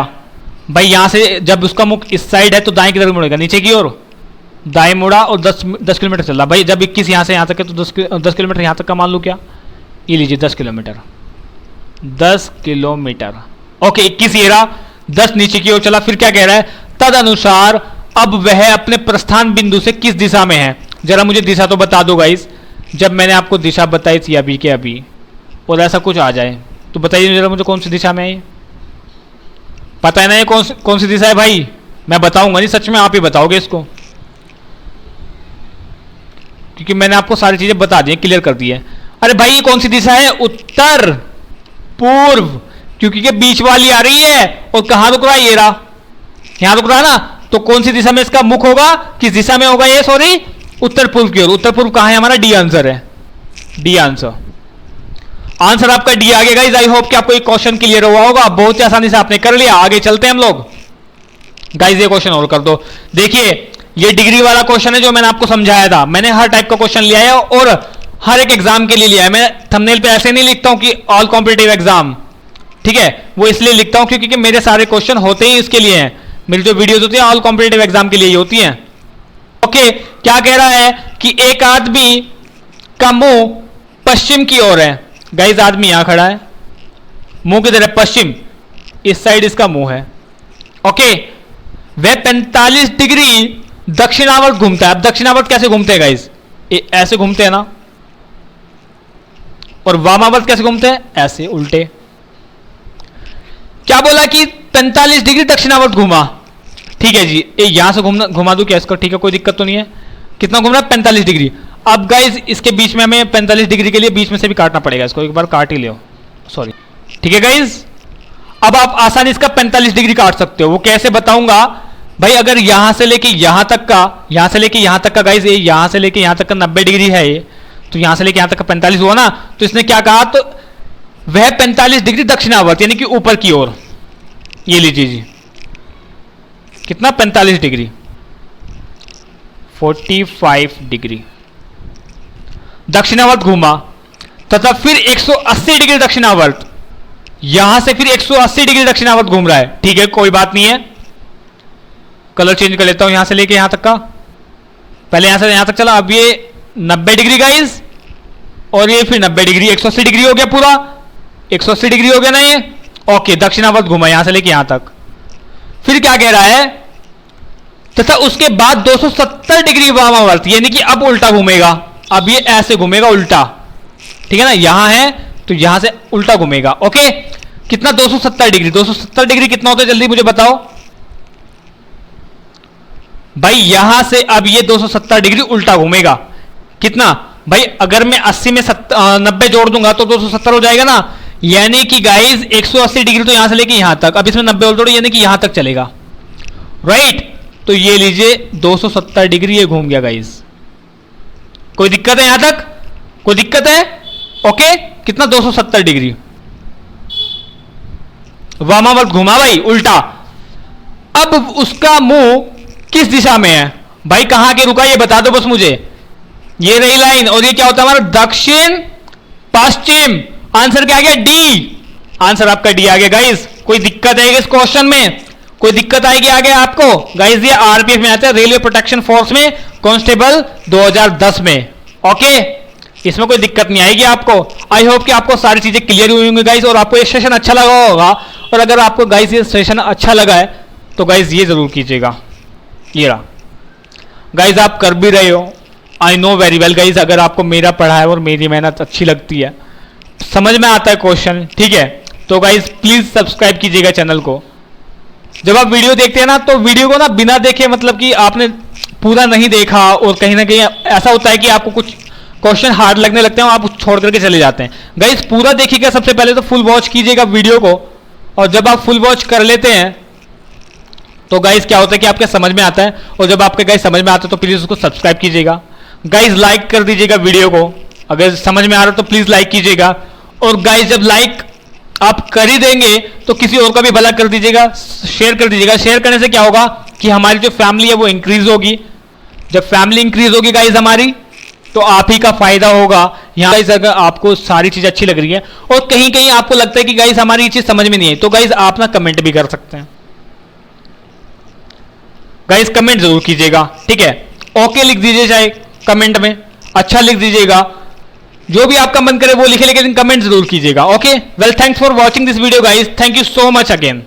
भाई यहां से जब उसका मुख इस साइड है तो दाएं किधर मुड़ेगा, नीचे की ओर। दाएं मुड़ा और 10 किलोमीटर चल रहा। भाई जब 21 यहां से यहां तक है तो 10 किलोमीटर यहां तक का मान लो क्या, ये लीजिए 10 किलोमीटर, 10 किलोमीटर। ओके, 21 ये रहा, 10 नीचे की ओर चला। फिर क्या कह रहा है, तद अनुसार अब वह अपने प्रस्थान बिंदु से किस दिशा में है। जरा मुझे दिशा तो बता दो गाइस, जब मैंने आपको दिशा बताई थी अभी के अभी, और ऐसा कुछ आ जाए तो बताइए जरा मुझे कौन सी दिशा में है। पता है ना ये कौन सी दिशा है भाई, मैं बताऊंगा नहीं, सच में आप ही बताओगे इसको, क्योंकि मैंने आपको सारी चीजें बता दी, क्लियर कर दी है। अरे भाई ये कौन सी दिशा है, उत्तर पूर्व, क्योंकि ये बीच वाली आ रही है, और कहां रुक रहा है, ये रहा, यहां रुक रहा है ना। तो कौन सी दिशा में इसका मुख होगा, किस दिशा में होगा ये, सॉरी, उत्तर पूर्व की ओर। उत्तर पूर्व कहां है हमारा, डी आंसर है, डी आंसर। आंसर आपका डी आ गया गाइस। आई होप कि आपको एक क्वेश्चन क्लियर हुआ होगा, बहुत ही आसानी से आपने कर लिया। आगे चलते हैं हम लोग गाइस, ये क्वेश्चन और कर दो। देखिए ये डिग्री वाला क्वेश्चन है जो मैंने आपको समझाया था। मैंने हर टाइप का क्वेश्चन लिया है और हर एक एग्जाम के लिए लिया है। मैं थंबनेल पे ऐसे नहीं लिखता हूं कि ऑल कॉम्पिटिटिव एग्जाम, ठीक है, वो इसलिए लिखता हूं क्योंकि मेरे सारे क्वेश्चन होते ही इसके लिए हैं। मेरी जो वीडियोस होती है ऑल कॉम्पिटिटिव एग्जाम के लिए ही होती हैं। ओके, क्या कह रहा है कि एक आदमी का मुंह पश्चिम की ओर है। गाइस आदमी यहां खड़ा है, मुंह किधर है, पश्चिम, इस साइड इसका मुंह है। ओके, वह 45 डिग्री दक्षिणावर्त घूमता है। अब दक्षिणावर्त कैसे घूमते हैं गाइस, ऐसे घूमते हैं ना, और वामावर्त कैसे घूमते हैं, ऐसे उल्टे। क्या बोला कि 45 डिग्री दक्षिणावर्त घूमा, ठीक है जी, यहां से घुमा दूं क्या इसको, ठीक है, कोई दिक्कत तो नहीं है। कितना घूम रहा है, 45 डिग्री। अब गाइस इसके बीच में हमें 45 डिग्री के लिए बीच में से भी काटना पड़ेगा, इसको एक बार काट ही लो, सॉरी, ठीक है गाइस। अब आप आसानी इसका 45 डिग्री काट सकते हो, वो कैसे बताऊंगा भाई। अगर यहां से लेके यहां तक का, यहां से लेके यहां तक का गाइस, ये यहां से लेके यहां तक का 90 डिग्री है ये, तो यहां से लेके यहां तक का 45 हुआ ना। तो इसने क्या कहा, तो वह 45 डिग्री दक्षिणावर्त यानी कि ऊपर की ओर, ये लीजिए जी, कितना 45 डिग्री, 45 डिग्री, दक्षिणावर्त घूमा तथा फिर 180 डिग्री दक्षिणावर्त, यहां से फिर 180 डिग्री दक्षिणावर्त घूम रहा है। ठीक है, कोई बात नहीं है, कलर चेंज कर लेता हूं यहां से लेके यहां तक का। पहले यहां से यहां तक चला, अब ये 90 डिग्री गाइस, और ये फिर 90 डिग्री, 180 डिग्री हो गया पूरा, 180 डिग्री हो गया ना ये। ओके, दक्षिणावर्त घूमा यहां से लेके यहां तक। फिर क्या कह रहा है, तथा उसके बाद 270 डिग्री वामावर्त, यानी कि अब उल्टा घूमेगा। अब ये ऐसे घूमेगा उल्टा, ठीक है ना, यहां है तो यहां से उल्टा घूमेगा। ओके, कितना 270 डिग्री, 270 डिग्री कितना होता है जल्दी मुझे बताओ भाई। यहां से अब ये 270 डिग्री उल्टा घूमेगा, कितना भाई, अगर मैं 80 में 90 जोड़ दूंगा तो 270 हो जाएगा ना, यानी कि गाइस 180 डिग्री तो यहां से लेके यहां तक, अब इसमें 90 और जोड़ो यानी कि यहां तक चलेगा, राइट। तो ये लीजिए 270 डिग्री ये घूम गया गाइस। कोई दिक्कत है यहां तक, कोई दिक्कत है? ओके, कितना 270 डिग्री वामावर्त घुमा भाई उल्टा। अब उसका मुंह किस दिशा में है भाई, कहां के रुका ये बता दो बस मुझे। ये रही लाइन, और ये क्या होता है हमारा, दक्षिण पश्चिम। आंसर क्या आ गया, डी। आंसर आपका डी आ गया गाइस। कोई दिक्कत है इस क्वेश्चन में, कोई दिक्कत आएगी आगे आपको गाइस? ये आरपीएफ में आता है, रेलवे प्रोटेक्शन फोर्स में, कांस्टेबल 2010 में। ओके, इसमें कोई दिक्कत नहीं आएगी आपको। आई होप कि आपको सारी चीजें क्लियर हुई होंगी गाइस, और आपको ये सेशन अच्छा लगा होगा। और अगर आपको गाइस ये सेशन अच्छा लगा है तो गाइस ये जरूर कीजिएगा। ये रहा गाइस, आप कर भी रहे हो, I know very well guys. अगर आपको मेरा पढ़ाई और मेरी मेहनत अच्छी लगती है, समझ में आता है क्वेश्चन, ठीक है, तो गाइस प्लीज सब्सक्राइब कीजिएगा चैनल को। जब आप वीडियो देखते हैं ना, तो वीडियो को ना बिना देखे, मतलब कि आपने पूरा नहीं देखा, और कहीं ना कहीं ऐसा होता है कि आपको कुछ क्वेश्चन हार्ड लगने लगते हैं और आप छोड़ करके चले जाते हैं। गाइस पूरा देखिएगा, सबसे पहले तो फुल वॉच कीजिएगा वीडियो को, और जब आप फुल वॉच कर लेते हैं तो गाइस क्या होता है कि आपके समझ में आता है, और जब आपके गाइस समझ में आता है तो प्लीज उसको सब्सक्राइब कीजिएगा। गाइस लाइक कर दीजिएगा वीडियो को, अगर समझ में आ रहा हो तो प्लीज लाइक कीजिएगा। और गाइस जब लाइक आप कर ही देंगे तो किसी और का भी भला कर दीजिएगा, शेयर कर दीजिएगा। शेयर करने से क्या होगा कि हमारी जो फैमिली है वो इंक्रीज होगी। जब फैमिली इंक्रीज होगी गाइस हमारी, तो आप ही का फायदा होगा। यहाँ गाइस अगर आपको सारी चीज अच्छी लग रही है और कहीं कहीं आपको लगता है कि गाइस हमारी ये चीज समझ में नहीं है, तो गाइस आप ना कमेंट भी कर सकते हैं। गाइस कमेंट जरूर कीजिएगा, ठीक है, ओके लिख दीजिए, चाहे कमेंट में अच्छा लिख दीजिएगा, जो भी आपका मन करे वो लिखे, लेकिन कमेंट जरूर कीजिएगा। Okay, well thanks for watching this video guys, thank you so much again.